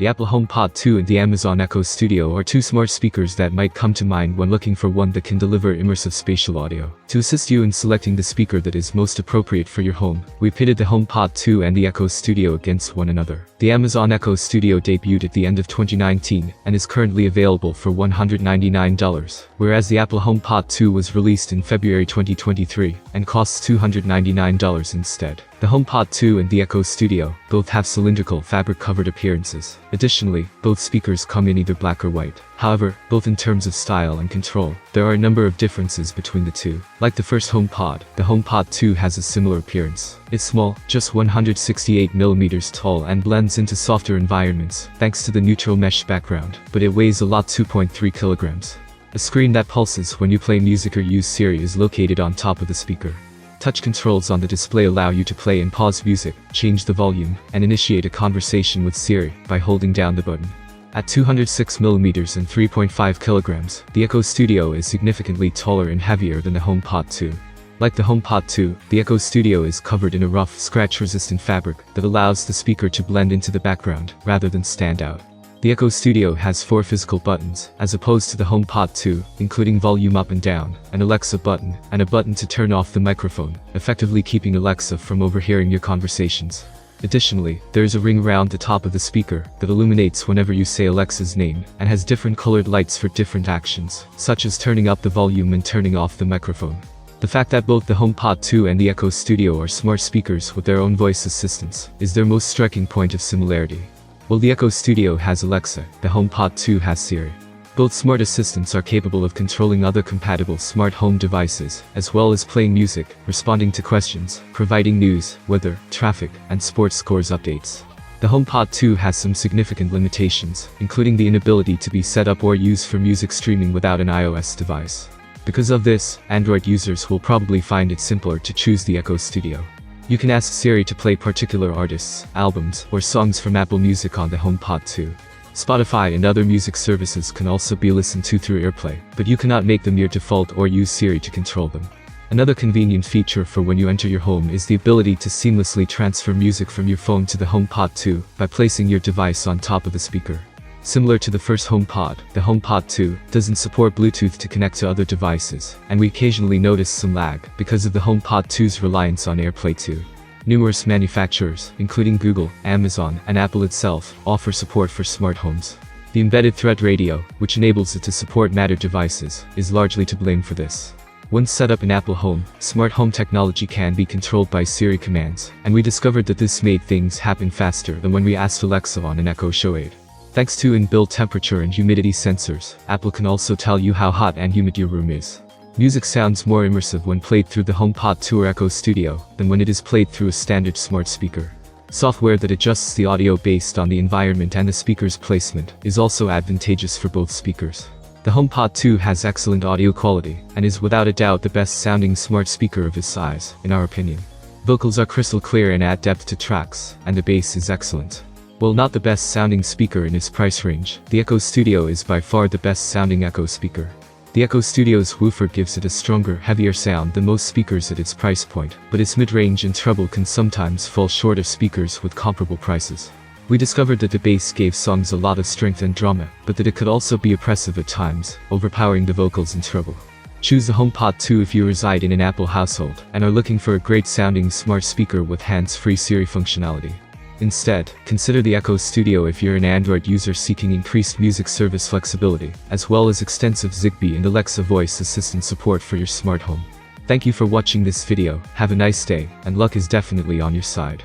The Apple HomePod 2 and the Amazon Echo Studio are two smart speakers that might come to mind when looking for one that can deliver immersive spatial audio. To assist you in selecting the speaker that is most appropriate for your home, we pitted the HomePod 2 and the Echo Studio against one another. The Amazon Echo Studio debuted at the end of 2019 and is currently available for $199, whereas the Apple HomePod 2 was released in February 2023 and costs $299 instead. The HomePod 2 and the Echo Studio both have cylindrical fabric-covered appearances. Additionally, both speakers come in either black or white. However, both in terms of style and control, there are a number of differences between the two. Like the first HomePod, the HomePod 2 has a similar appearance. It's small, just 168mm tall, and blends into softer environments thanks to the neutral mesh background, but it weighs a lot, 2.3 kilograms. A screen that pulses when you play music or use Siri is located on top of the speaker. Touch controls on the display allow you to play and pause music, change the volume, and initiate a conversation with Siri by holding down the button. At 206mm and 3.5 kilograms, the Echo Studio is significantly taller and heavier than the HomePod 2. Like the HomePod 2, the Echo Studio is covered in a rough, scratch-resistant fabric that allows the speaker to blend into the background rather than stand out. The Echo Studio has 4 physical buttons, as opposed to the HomePod 2, including volume up and down, an Alexa button, and a button to turn off the microphone, effectively keeping Alexa from overhearing your conversations. Additionally, there is a ring around the top of the speaker that illuminates whenever you say Alexa's name, and has different colored lights for different actions, such as turning up the volume and turning off the microphone. The fact that both the HomePod 2 and the Echo Studio are smart speakers with their own voice assistants is their most striking point of similarity. While the Echo Studio has Alexa, the HomePod 2 has Siri. Both smart assistants are capable of controlling other compatible smart home devices, as well as playing music, responding to questions, providing news, weather, traffic, and sports scores updates. The HomePod 2 has some significant limitations, including the inability to be set up or used for music streaming without an iOS device. Because of this, Android users will probably find it simpler to choose the Echo Studio. You can ask Siri to play particular artists, albums, or songs from Apple Music on the HomePod 2. Spotify and other music services can also be listened to through AirPlay, but you cannot make them your default or use Siri to control them. Another convenient feature for when you enter your home is the ability to seamlessly transfer music from your phone to the HomePod 2 by placing your device on top of the speaker. Similar to the first HomePod, the HomePod 2 doesn't support Bluetooth to connect to other devices, and we occasionally notice some lag because of the HomePod 2's reliance on AirPlay 2. Numerous manufacturers, including Google, Amazon, and Apple itself, offer support for smart homes. The embedded Thread radio, which enables it to support Matter devices, is largely to blame for this. Once set up in Apple Home, smart home technology can be controlled by Siri commands, and we discovered that this made things happen faster than when we asked Alexa on an Echo Show aid. Thanks to inbuilt temperature and humidity sensors, Apple can also tell you how hot and humid your room is. Music sounds more immersive when played through the HomePod 2 or Echo Studio than when it is played through a standard smart speaker. Software that adjusts the audio based on the environment and the speaker's placement is also advantageous for both speakers. The HomePod 2 has excellent audio quality and is without a doubt the best sounding smart speaker of its size, in our opinion. Vocals are crystal clear and add depth to tracks, and the bass is excellent. While not the best sounding speaker in its price range, the Echo Studio is by far the best sounding Echo speaker. The Echo Studio's woofer gives it a stronger, heavier sound than most speakers at its price point, but its mid-range and treble can sometimes fall short of speakers with comparable prices. We discovered that the bass gave songs a lot of strength and drama, but that it could also be oppressive at times, overpowering the vocals and treble. Choose the HomePod 2 if you reside in an Apple household and are looking for a great sounding smart speaker with hands-free Siri functionality. Instead, consider the Echo Studio if you're an Android user seeking increased music service flexibility, as well as extensive Zigbee and Alexa voice assistant support for your smart home. Thank you for watching this video, have a nice day, and luck is definitely on your side.